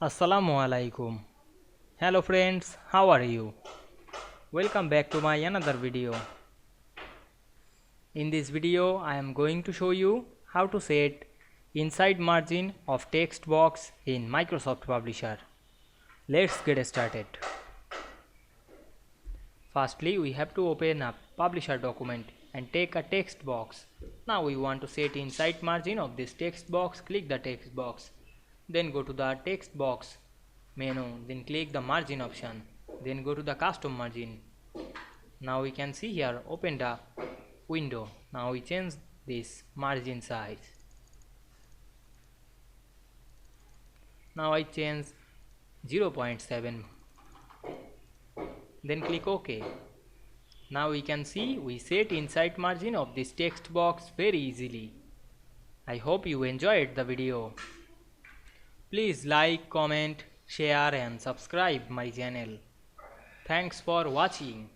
Assalamu Walaikum. Hello friends, how are you? Welcome back to my another video. In this video, I am going to show you how to set inside margin of text box in Microsoft Publisher. Let's get started. Firstly, we have to open a Publisher document and take a text box. Now we want to set inside margin of this text box. Click the text box. Then go to the text box menu, then click the margin option, then go to the custom margin. Now we can see here, open the window. Now we change this margin size. Now I change 0.7, then click OK. Now we can see we set inside margin of this text box very easily. I hope you enjoyed the video. Please like, comment, share and subscribe my channel. Thanks for watching.